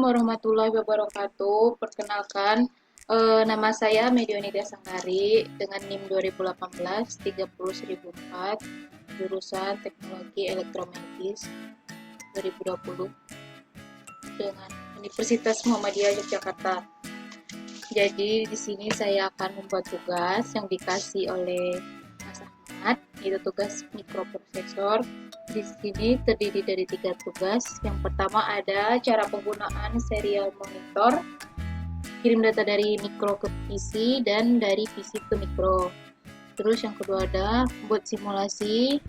Warahmatullahi wabarakatuh. Perkenalkan, nama saya Medionidia Sangkari dengan NIM 2018 30004, jurusan Teknologi Elektromagnetis 2020 dengan Universitas Muhammadiyah Yogyakarta. Jadi di sini saya akan membuat tugas yang dikasih oleh Mas Ahmad, yaitu tugas mikroprosesor. Di sini terdiri dari 3 tugas. Yang pertama ada cara penggunaan serial monitor, kirim data dari mikro ke PC dan dari PC ke mikro. Terus yang kedua ada buat simulasi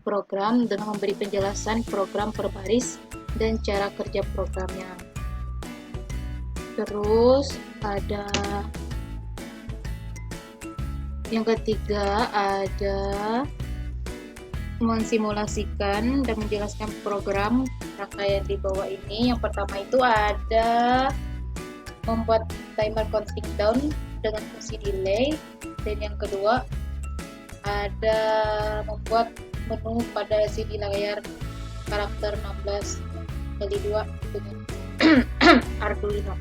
program dengan memberi penjelasan program per baris dan cara kerja programnya. Terus ada yang ketiga ada mensimulasikan dan menjelaskan program rangkaian di bawah ini. Yang pertama itu ada membuat timer counting down dengan fungsi delay, dan yang kedua ada membuat menu pada LCD layar karakter 16x2 dengan Arduino.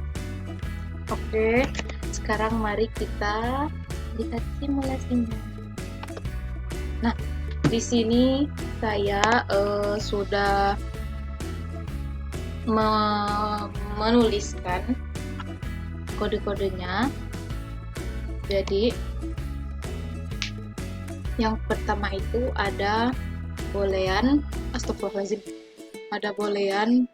Oke, sekarang mari kita lihat simulasinya. Nah, di sini saya sudah menuliskan kode-kodenya. Jadi yang pertama itu ada boolean, astagfirullahaladzim, ada boolean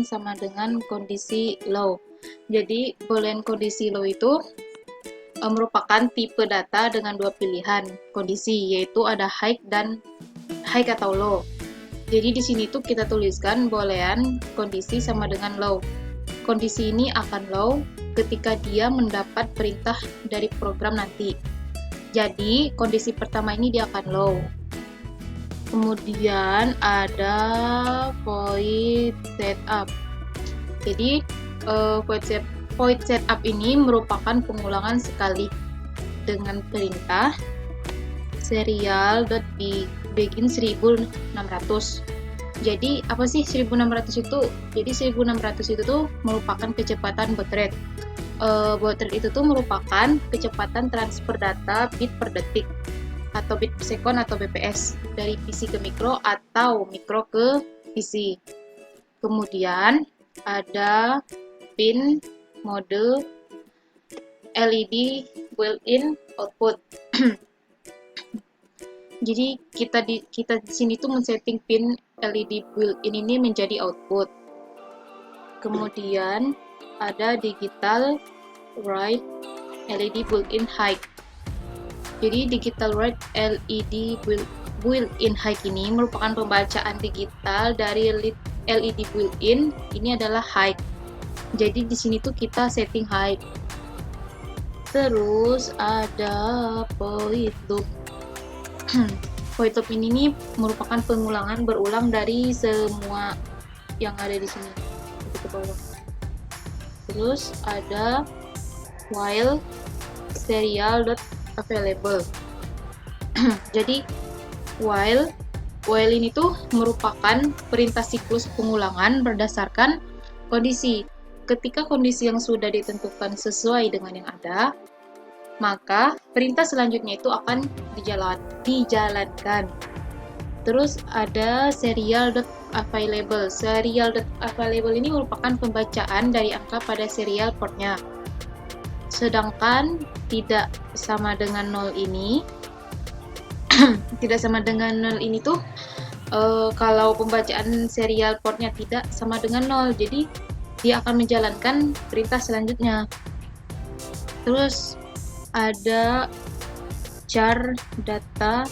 sama dengan kondisi low. Jadi boolean kondisi low itu merupakan tipe data dengan dua pilihan kondisi, yaitu ada high atau low. Jadi di sini tuh kita tuliskan boolean kondisi sama dengan low. Kondisi ini akan low ketika dia mendapat perintah dari program nanti. Jadi kondisi pertama ini dia akan low. Kemudian ada void setup. Jadi void setup ini merupakan pengulangan sekali dengan perintah serial.begin 1600. Jadi apa sih 1600 itu? Jadi 1600 itu tuh merupakan kecepatan baud rate. Baud rate itu tuh merupakan kecepatan transfer data bit per detik atau bit per sekon atau BPS dari PC ke mikro atau mikro ke PC. Kemudian ada pin mode LED built-in output. Jadi kita di sini tuh men-setting pin LED built-in ini menjadi output. Kemudian ada digital write LED built-in high. Jadi digital write LED built-in high ini merupakan pembacaan digital dari LED built-in, ini adalah high. Jadi di sini tuh kita setting high. Terus ada void loop. Void loop ini merupakan pengulangan berulang dari semua yang ada di sini. Ke bawah. Terus ada while serial.available. Jadi while ini tuh merupakan perintah siklus pengulangan berdasarkan kondisi. Ketika kondisi yang sudah ditentukan sesuai dengan yang ada, maka perintah selanjutnya itu akan dijalankan. Terus ada serial.available. Serial.available ini merupakan pembacaan dari angka pada serial portnya. Sedangkan tidak sama dengan 0 ini tidak sama dengan 0 ini tuh kalau pembacaan serial portnya tidak sama dengan 0, jadi dia akan menjalankan perintah selanjutnya. Terus ada char data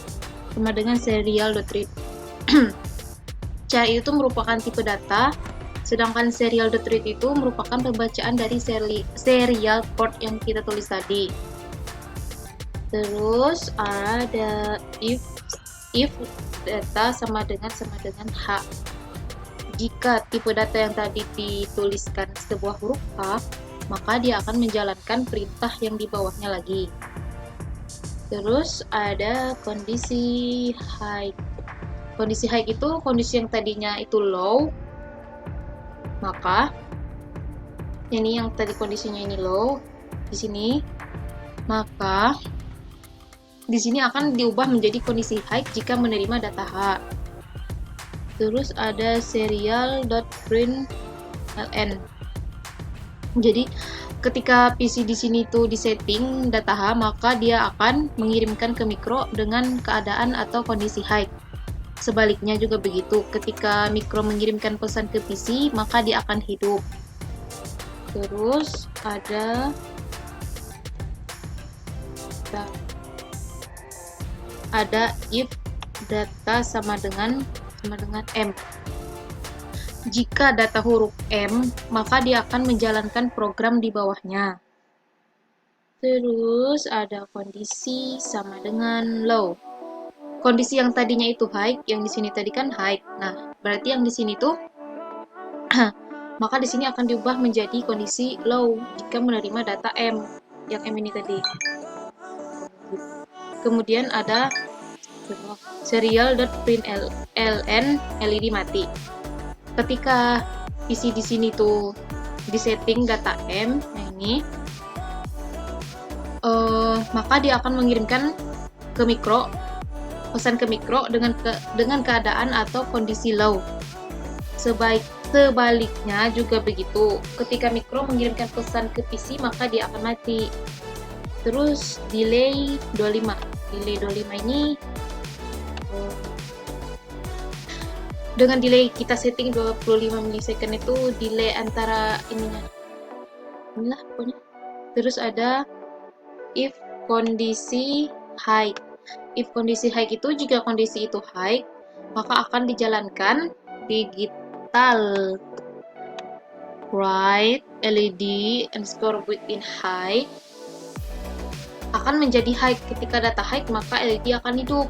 sama dengan serial.read. Char itu merupakan tipe data, sedangkan serial.read itu merupakan pembacaan dari serial port yang kita tulis tadi. Terus ada if data sama dengan H. Jika tipe data yang tadi dituliskan sebuah huruf H, maka dia akan menjalankan perintah yang di bawahnya lagi. Terus ada kondisi high. Kondisi high itu kondisi yang tadinya itu low, maka ini yang tadi kondisinya ini low di sini, maka di sini akan diubah menjadi kondisi high jika menerima data H. Terus ada serial.println. Jadi ketika PC di sini tuh disetting data H, maka dia akan mengirimkan ke mikro dengan keadaan atau kondisi high. Sebaliknya juga begitu, ketika mikro mengirimkan pesan ke PC, maka dia akan hidup. Terus ada if data sama dengan M. Jika data huruf M, maka dia akan menjalankan program di bawahnya. Terus ada kondisi sama dengan low. Kondisi yang tadinya itu high, yang di sini tadi kan high. Nah, berarti yang di sini tuh maka di sini akan diubah menjadi kondisi low jika menerima data M, yang M ini tadi. Kemudian ada serial.println LED mati. Ketika PC di sini tuh disetting data M, nah ini, maka dia akan mengirimkan ke mikro, pesan ke mikro dengan keadaan atau kondisi low. Sebaliknya juga begitu, ketika mikro mengirimkan pesan ke PC, maka dia akan mati. Terus delay 25 ini dengan delay kita setting 25 milisecond itu delay antara inilah pokoknya. Terus ada if kondisi high. If kondisi high itu, jika kondisi itu high, maka akan dijalankan digital write LED underscore within high akan menjadi high. Ketika data high, maka LED akan hidup.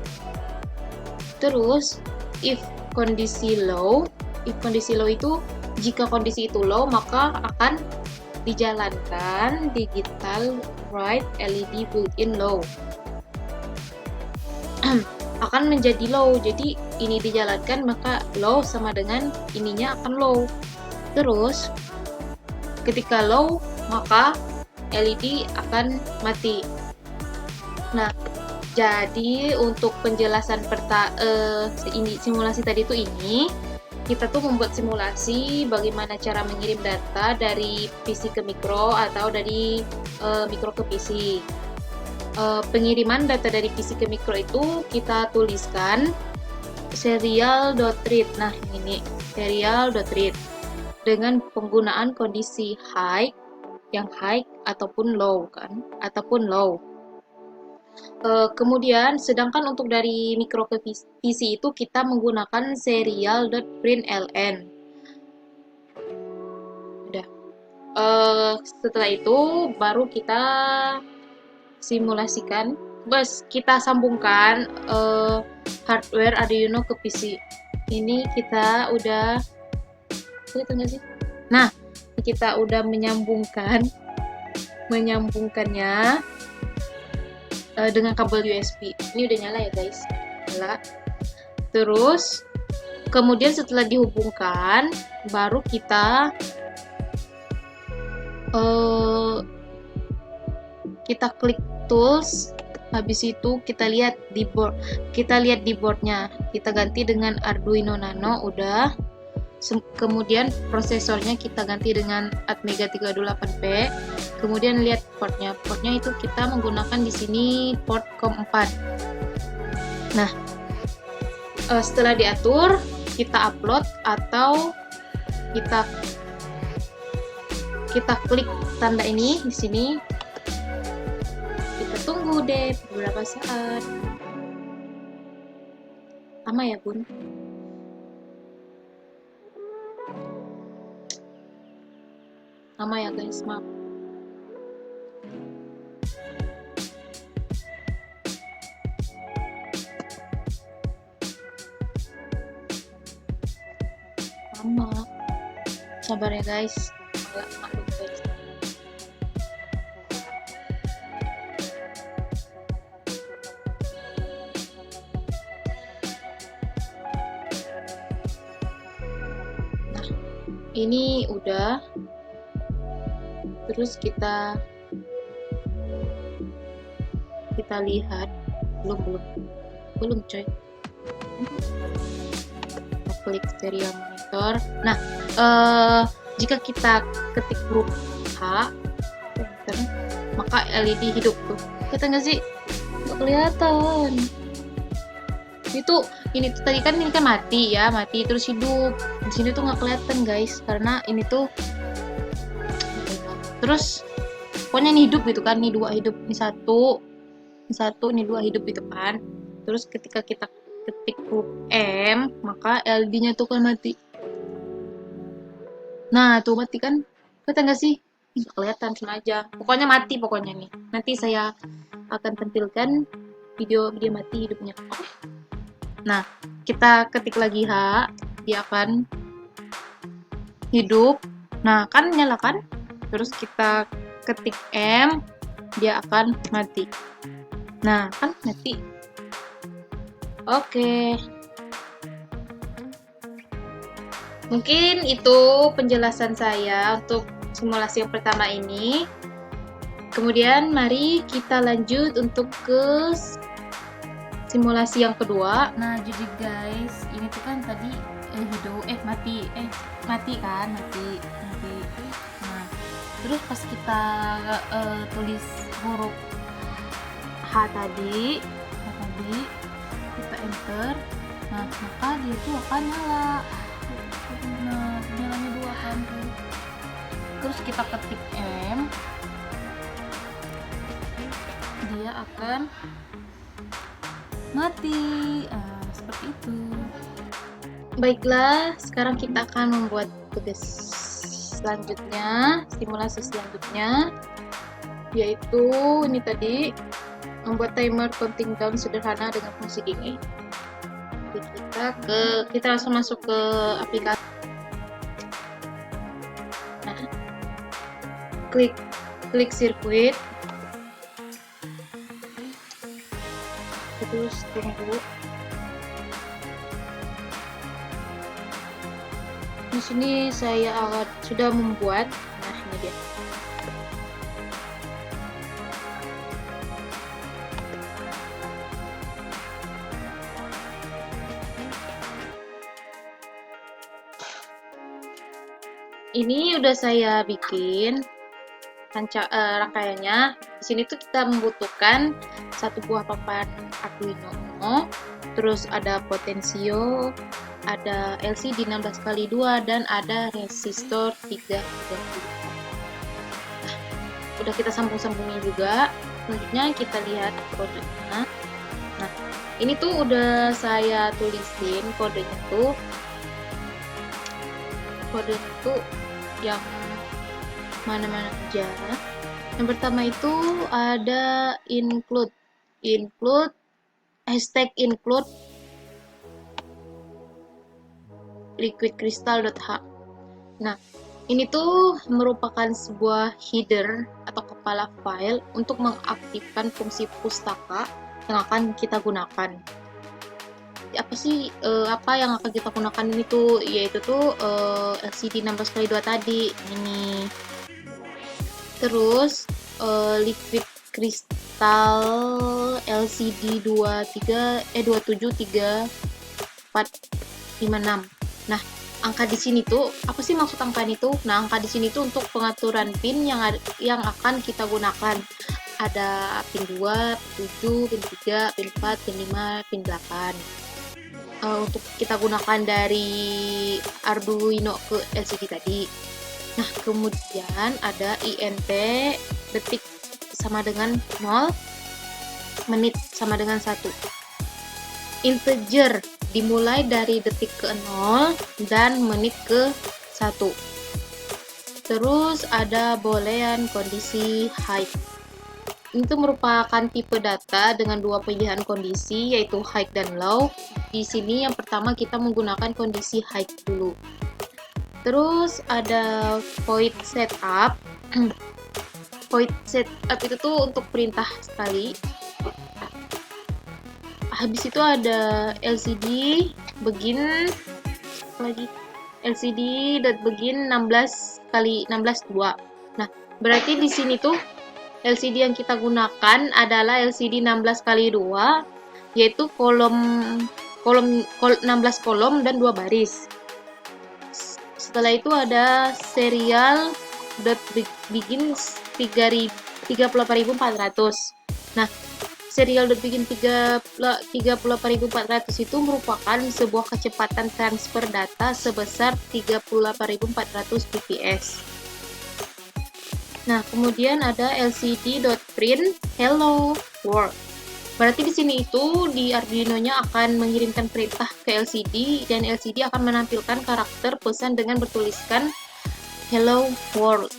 Terus if kondisi low itu, jika kondisi itu low, maka akan dijalankan digital write LED built-in low. Akan menjadi low, jadi ini dijalankan, maka low sama dengan ininya akan low. Terus ketika low, maka LED akan mati. Nah, jadi untuk penjelasan simulasi tadi itu ini, kita tuh membuat simulasi bagaimana cara mengirim data dari PC ke mikro atau dari mikro ke PC. Pengiriman data dari PC ke mikro itu kita tuliskan serial.read. Nah, ini serial.read dengan penggunaan kondisi high, yang high ataupun low kan, ataupun low. Kemudian sedangkan untuk dari mikro ke PC itu kita menggunakan serial.println. Udah. Setelah itu baru kita simulasikan, kita sambungkan hardware Arduino ke PC. Ini kita udah sih? Nah, kita udah menyambungkannya dengan kabel USB. Ini udah nyala ya guys, nyala. Terus kemudian setelah dihubungkan, baru kita klik tools. Habis itu kita lihat di boardnya, kita ganti dengan Arduino Nano udah. Kemudian prosesornya kita ganti dengan Atmega 328P. Kemudian lihat portnya itu kita menggunakan di sini port COM4. Nah, setelah diatur, kita upload atau kita klik tanda ini di sini. Kita tunggu deh beberapa saat. Lama ya bun? Lama ya guys, maaf. Lama. Sabar ya guys. Maklum guys. Nah, Ini udah. Terus kita lihat. Belum coy. Kita klik serial monitor. Nah, jika kita ketik huruf H, maka LED hidup tuh. Kelihatan nggak sih? Nggak kelihatan. Ini tuh tadi kan ini kan mati ya, mati terus hidup. Di sini tuh nggak kelihatan guys, karena ini tuh terus pokoknya ini hidup gitu kan, ini 2 hidup, ini satu, ini 2 hidup gitu kan. Terus ketika kita ketik huruf M, maka LED-nya tuh kan mati. Nah, tuh mati kan? Kelihatan nggak sih? Nggak kelihatan, sengaja. Pokoknya mati pokoknya nih. Nanti saya akan tampilkan video mati hidupnya. Nah, kita ketik lagi H, dia akan hidup. Nah, kan nyala kan? Terus kita ketik M, dia akan mati. Nah, kan mati. Oke. Mungkin itu penjelasan saya untuk simulasi yang pertama ini. Kemudian mari kita lanjut untuk ke simulasi yang kedua. Nah, jadi guys, ini tuh kan tadi hidup mati kan. Nah, terus pas kita tulis huruf H tadi kita enter, nah maka dia tuh akan nyala. Nah, nyalanya 2 kan. Terus kita ketik M, dia akan mati. Seperti itu. Baiklah, sekarang kita akan membuat tugas selanjutnya, simulasi selanjutnya, yaitu ini tadi, membuat timer counting down sederhana dengan fungsi dingin. Kita langsung masuk ke aplikasi. Nah, klik sirkuit, terus tunggu. Di sini saya sudah membuat. Nah, ini dia. Ini udah saya bikin rangkaiannya. Di sini tuh kita membutuhkan 1 buah papan Arduino, terus ada potensio, ada LCD 16x2, dan ada resistor 3. Udah kita sambung-sambungin juga. Selanjutnya kita lihat kodenya. Nah, ini tuh udah saya tulisin kodenya tuh yang mana-mana aja. Yang pertama itu ada include hashtag include liquidcrystal.h. Nah, ini tuh merupakan sebuah header atau kepala file untuk mengaktifkan fungsi pustaka yang akan kita gunakan. Apa yang akan kita gunakan ini tuh, yaitu tuh LCD 16x2 tadi ini. Terus liquid crystal LCD 2735456. Nah, angka di sini tuh apa sih maksud angka itu? Nah, angka di sini tuh untuk pengaturan pin yang akan kita gunakan. Ada pin 2, pin 7, pin 3, pin 4, pin 5, pin 8. Untuk kita gunakan dari Arduino ke LCD tadi. Nah, kemudian ada INT, detik sama dengan 0, menit sama dengan 1. Integer dimulai dari detik ke 0 dan menit ke 1. Terus ada boolean kondisi high. Itu merupakan tipe data dengan 2 pilihan kondisi, yaitu high dan low. Di sini yang pertama kita menggunakan kondisi high dulu. Terus ada void setup. Void setup itu tuh untuk perintah sekali. Habis itu ada LCD begin lagi. LCD.begin 16 kali 16 2. Nah, berarti di sini tuh LCD yang kita gunakan adalah LCD 16 kali 2, yaitu 16 kolom dan 2 baris. Setelah itu ada serial .begin 38.400. Nah, serial .begin 38.400 itu merupakan sebuah kecepatan transfer data sebesar 38.400 bps. Nah, kemudian ada LCD.print hello world. Berarti di sini itu di Arduino-nya akan mengirimkan perintah ke LCD dan LCD akan menampilkan karakter pesan dengan bertuliskan hello world.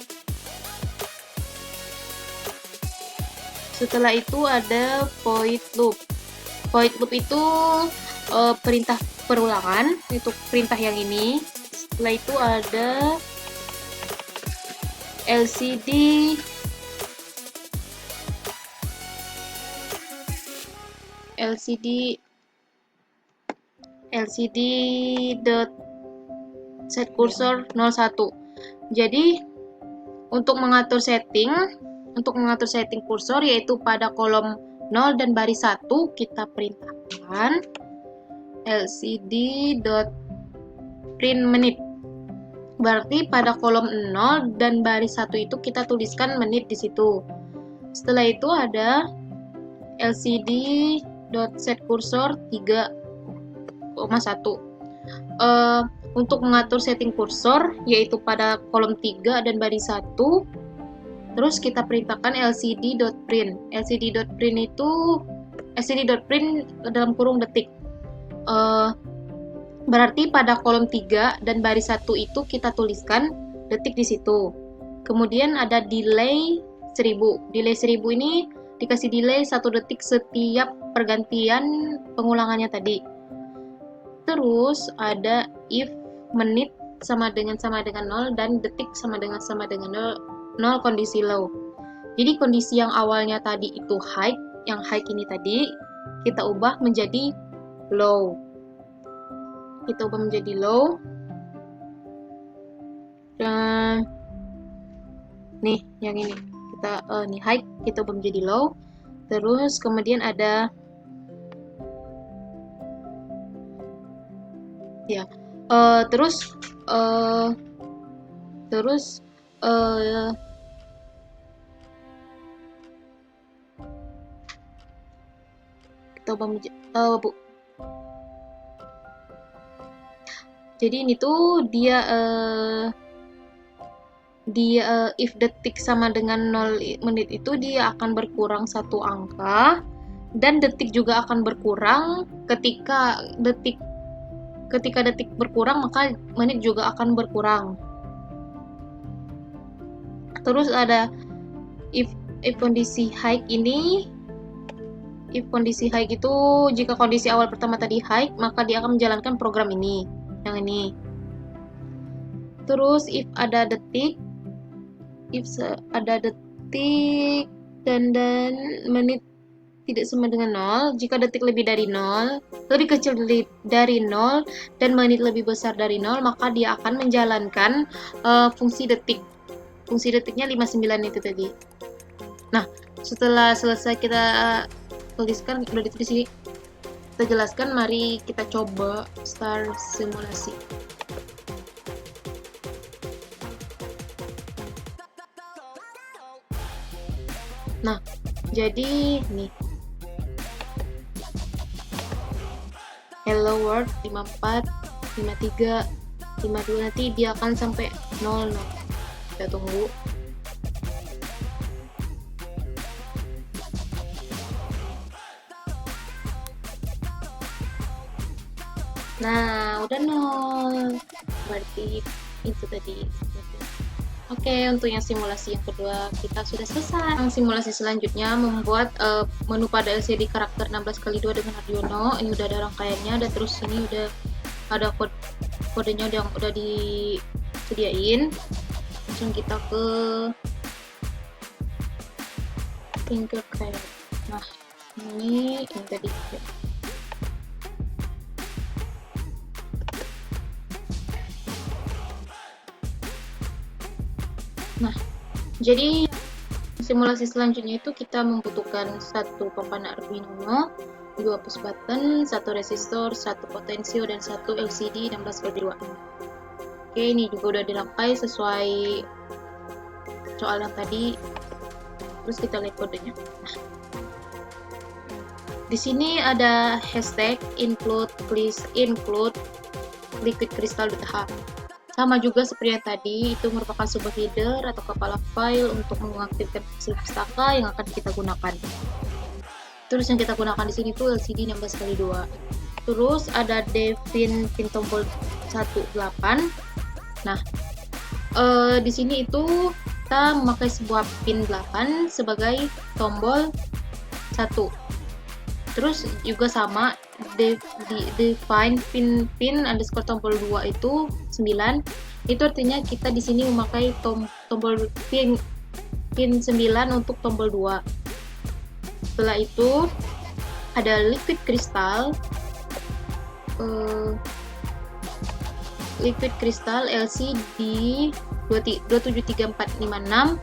Setelah itu ada void loop. Void loop itu perintah perulangan, itu perintah yang ini. Setelah itu ada LCD dot set cursor 01. Jadi untuk mengatur setting kursor, yaitu pada kolom 0 dan baris 1 kita perintahkan LCD.print menit. Berarti pada kolom 0 dan baris 1 itu kita tuliskan menit di situ. Setelah itu ada LCD.set cursor 3,1. Untuk mengatur setting kursor, yaitu pada kolom 3 dan baris 1, terus kita perintahkan LCD.print. LCD.print dalam kurung detik. Berarti pada kolom 3 dan baris 1 itu kita tuliskan detik di situ. Kemudian ada delay 1000. Delay 1000 ini dikasih delay 1 detik setiap pergantian pengulangannya tadi. Terus ada if menit sama dengan 0 dan detik sama dengan 0 kondisi low. Jadi kondisi yang awalnya tadi itu high, yang high ini tadi kita ubah menjadi low. Dan nih yang ini kita nih high kita ubah menjadi low. Terus kemudian ada ya terus kita ubah menjadi jadi ini tuh dia if detik sama dengan 0 menit itu dia akan berkurang 1 angka, dan detik juga akan berkurang. Ketika detik berkurang, maka menit juga akan berkurang. Terus ada if kondisi high ini, if kondisi high itu jika kondisi awal pertama tadi high, maka dia akan menjalankan program ini, yang ini. Terus if ada detik dan menit tidak sama dengan 0, jika detik lebih kecil dari 0 dan menit lebih besar dari 0, maka dia akan menjalankan fungsi detik. Fungsi detiknya 59 itu tadi. Nah, setelah selesai kita tuliskan, udah ditulis sini, kita jelaskan, mari kita coba start simulasi. Nah, jadi nih hello world 54, 53, 52, nanti dia akan sampai 00. Kita tunggu. Nah, udah 0. Berarti itu tadi. Oke, untuk yang simulasi yang kedua kita sudah selesai. Yang simulasi selanjutnya membuat menu pada LCD karakter 16x2 dengan Arduino. Ini udah ada rangkaiannya, dan terus ini udah ada kodenya yang udah disediain. Langsung kita ke Tinkercad. Nah, ini yang tadi. Nah, jadi simulasi selanjutnya itu kita membutuhkan satu papan Arduino, 2 push button, 1 resistor, 1 potensio, dan 1 LCD 16x2. Oke, ini juga udah dirangkai sesuai soal yang tadi. Terus kita lihat kodenya. Nah, di sini ada hashtag include liquid crystal.h. Sama juga seperti yang tadi, itu merupakan sebuah header atau kepala file untuk mengaktifkan fungsi pustaka yang akan kita gunakan. Terus yang kita gunakan di sini tuh LCD 16x2. Terus ada define pin tombol 18. Nah, di sini itu kita memakai sebuah pin 8 sebagai tombol 1. Terus juga sama define pin underscore tombol 2 itu 9. Itu artinya kita di sini memakai tombol pin 9 untuk tombol 2. Setelah itu ada liquid crystal LCD 273456.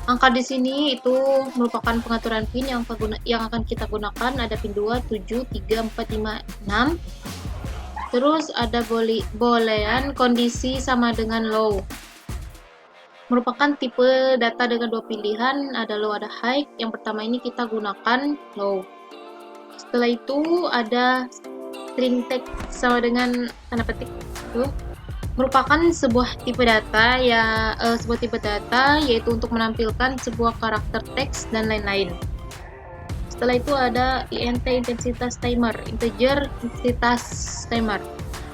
Angka di sini itu merupakan pengaturan pin yang akan kita gunakan. Ada pin 2, 7, 3, 4, 5, 6. Terus ada boolean kondisi sama dengan low. Merupakan tipe data dengan dua pilihan, ada low, ada high. Yang pertama ini kita gunakan low. Setelah itu ada string text sama dengan tanda petik itu. Merupakan sebuah tipe data yaitu untuk menampilkan sebuah karakter teks dan lain-lain. Setelah itu ada int intensitas timer, integer intensitas timer.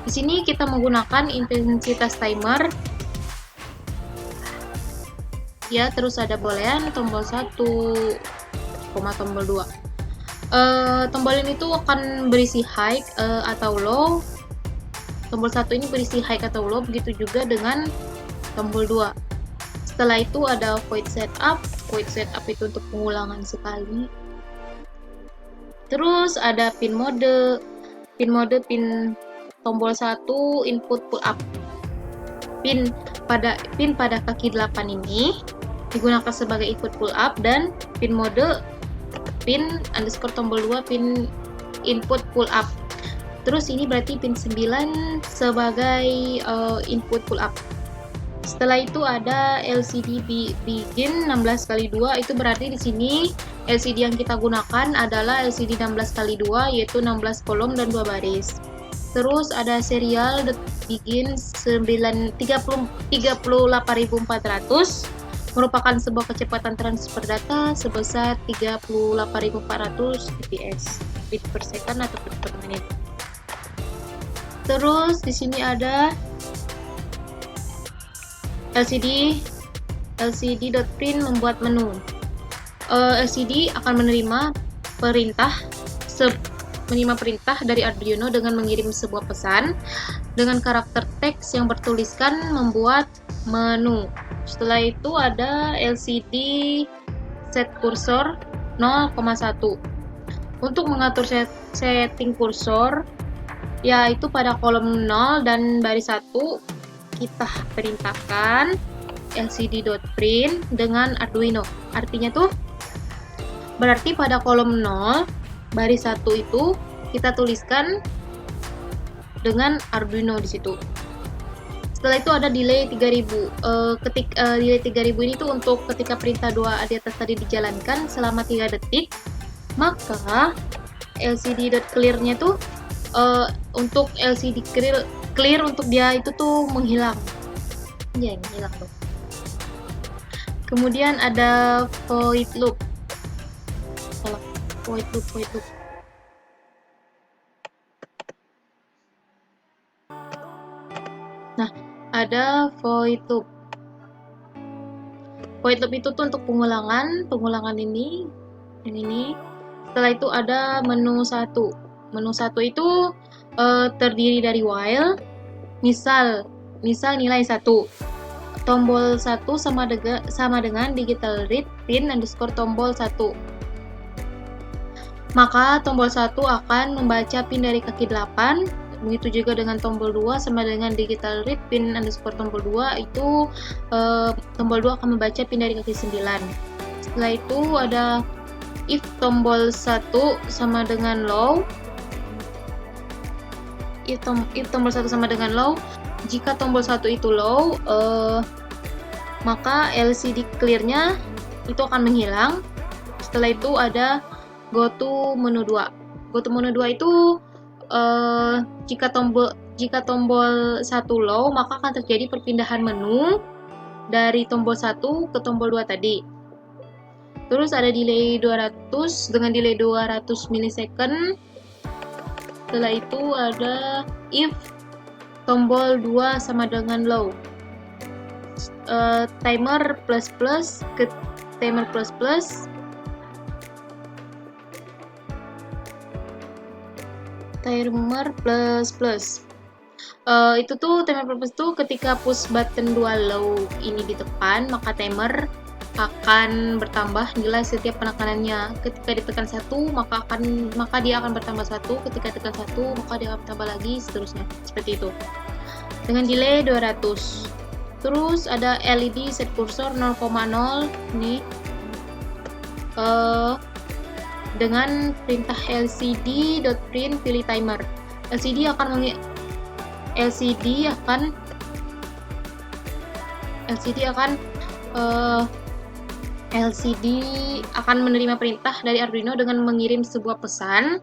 Di sini kita menggunakan intensitas timer. Ya, terus ada boolean tombol 1, tombol 2. Tombol ini tuh akan berisi high atau low. Tombol 1 ini berisi high atau low, begitu juga dengan tombol 2. Setelah itu ada void setup. Void setup itu untuk pengulangan sekali. Terus ada pin mode. Pin tombol 1 input pull up. Pin pada kaki 8 ini digunakan sebagai input pull up, dan pin mode pin underscore tombol 2 pin input pull up. Terus ini berarti pin 9 sebagai input pull up. Setelah itu ada LCD begin 16x2. Itu berarti di sini LCD yang kita gunakan adalah LCD 16x2, yaitu 16 kolom dan 2 baris. Terus ada serial begin 38400, merupakan sebuah kecepatan transfer data sebesar 38400 bps, bit per second atau bit per menit. Terus di sini ada LCD.print membuat menu. LCD akan menerima perintah dari Arduino dengan mengirim sebuah pesan dengan karakter teks yang bertuliskan membuat menu. Setelah itu ada LCD set cursor 0,1. Untuk mengatur setting kursor, yaitu pada kolom 0 dan baris 1, kita perintahkan lcd.print dengan Arduino. Artinya tuh berarti pada kolom 0 baris 1 itu kita tuliskan dengan Arduino di situ. Setelah itu ada delay 3000. Delay 3000 ini tuh untuk ketika perintah 2 di atas tadi dijalankan selama 3 detik, maka LCD.clear-nya tuh untuk LCD clear untuk dia itu tuh menghilang. Ya, ini hilang tuh. Kemudian ada void loop. Void loop. Nah, ada void loop. Void loop itu tuh untuk pengulangan ini, yang ini. Setelah itu ada menu 1. Menu 1 itu terdiri dari while, misal nilai 1. Tombol 1 sama dengan digital read pin underscore tombol 1. Maka tombol 1 akan membaca pin dari kaki 8 Begitu juga dengan tombol 2 sama dengan digital read pin underscore tombol 2 itu tombol 2 akan membaca pin dari kaki 9. Setelah itu ada if tombol 1 sama dengan low. If tombol 1 sama dengan low, jika tombol 1 itu low, maka LCD clear-nya itu akan menghilang. Setelah itu ada go to menu 2. Go to menu 2 itu jika tombol 1 low, maka akan terjadi perpindahan menu dari tombol 1 ke tombol 2 tadi. Terus ada delay 200 dengan delay 200 milisecond. Setelah itu ada if tombol 2 sama dengan low. Timer plus plus ke timer plus plus. Timer plus plus. Itu tuh timer plus plus tuh ketika push button 2 low ini ditekan, maka timer akan bertambah nilai setiap penekanannya. Ketika ditekan 1, maka dia akan bertambah 1. Ketika tekan 1, maka dia akan bertambah lagi, seterusnya. Seperti itu. Dengan delay 200. Terus ada LED set cursor 0,0 nih. Dengan perintah lcd.print pilih timer. LCD akan menerima perintah dari Arduino dengan mengirim sebuah pesan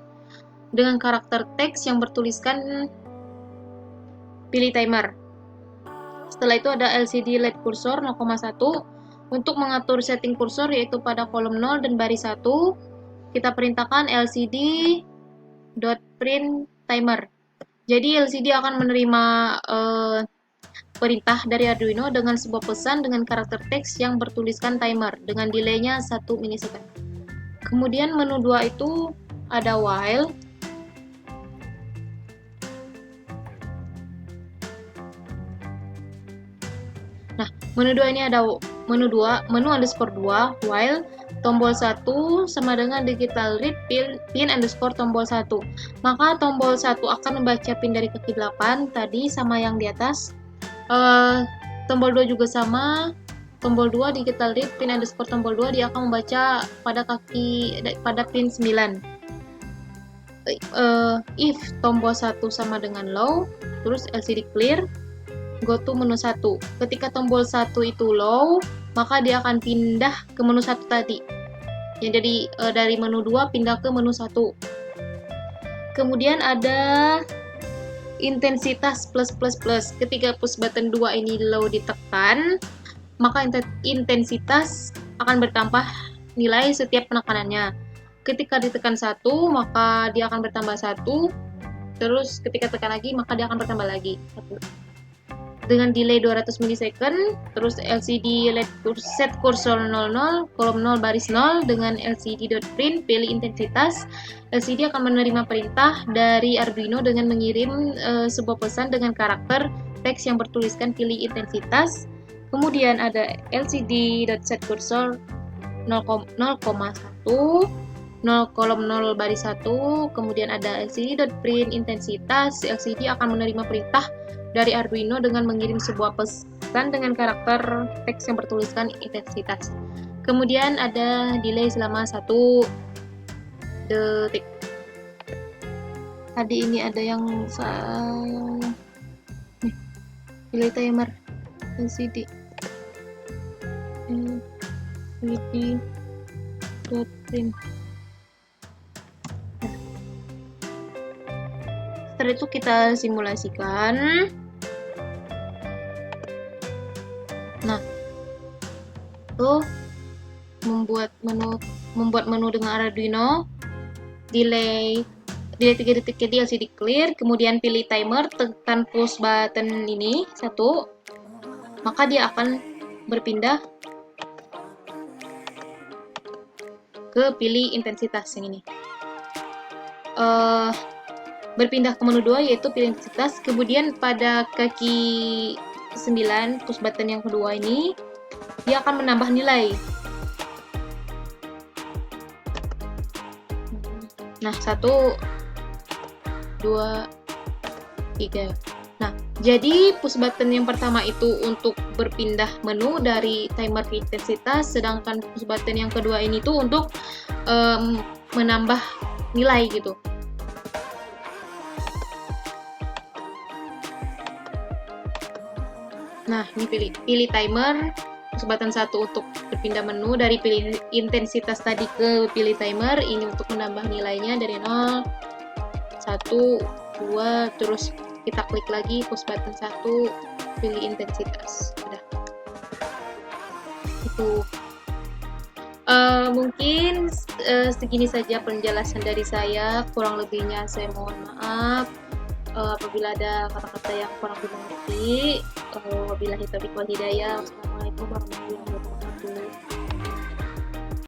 dengan karakter teks yang bertuliskan pilih timer. Setelah itu ada LCD LED cursor 0,1 untuk mengatur setting kursor, yaitu pada kolom 0 dan baris 1 kita perintahkan lcd.print timer. Jadi LCD akan menerima perintah dari Arduino dengan sebuah pesan dengan karakter teks yang bertuliskan timer dengan delaynya 1 milisecond. Kemudian menu 2 itu ada while. Nah, menu 2 ini ada menu underscore 2 while tombol 1 sama dengan digital read pin underscore tombol 1. Maka tombol 1 akan membaca pin dari kaki 8 tadi sama yang di atas. Tombol 2 juga sama. Tombol 2 digital read pin underscore tombol 2 dia akan membaca pada pin 9. If tombol 1 sama dengan low, terus LCD clear, go to menu 1. Ketika tombol 1 itu low, maka dia akan pindah ke menu 1 tadi. Jadi dari menu 2 pindah ke menu 1. Kemudian ada intensitas plus plus plus. Ketika push button 2 ini low ditekan, maka intensitas akan bertambah nilai setiap penekanannya. Ketika ditekan 1, maka dia akan bertambah 1. Terus ketika tekan lagi, maka dia akan bertambah lagi 1. Dengan delay 200 milisecond, terus LCD LED set cursor 00, kolom 0 baris 0 dengan lcd.print pilih intensitas. LCD akan menerima perintah dari Arduino dengan mengirim sebuah pesan dengan karakter teks yang bertuliskan pilih intensitas. Kemudian ada lcd.set cursor 0,1, 0 kolom 0 baris 1, kemudian ada lcd.print intensitas. LCD akan menerima perintah dari Arduino dengan mengirim sebuah pesan dengan karakter teks yang bertuliskan intensitas. Kemudian ada delay selama 1 detik. Tadi ini ada yang delay timer LCD print. Setelah itu kita simulasikan. Nah, tuh membuat menu dengan Arduino, delay 3 detik jadi LCD clear, kemudian pilih timer, tekan push button ini 1, maka dia akan berpindah ke pilih intensitas yang ini. Berpindah ke menu 2 yaitu pilih intensitas. Kemudian pada kaki 9 push button yang kedua ini dia akan menambah nilai. Nah, 1, 2, 3. Nah, jadi push button yang pertama itu untuk berpindah menu dari timer ke intensitas, sedangkan push button yang kedua ini tuh untuk menambah nilai gitu. Nah, ini pilih timer, push button 1 untuk berpindah menu, dari pilih intensitas tadi ke pilih timer, ini untuk menambah nilainya dari 0, 1, 2, terus kita klik lagi push button 1, pilih intensitas. Udah. Itu. Mungkin segini saja penjelasan dari saya, kurang lebihnya saya mohon maaf. Apabila ada kata-kata yang kurang dimengerti, wabillahi taufiq wal hidayah. Wassalamualaikum warahmatullahi wabarakatuh.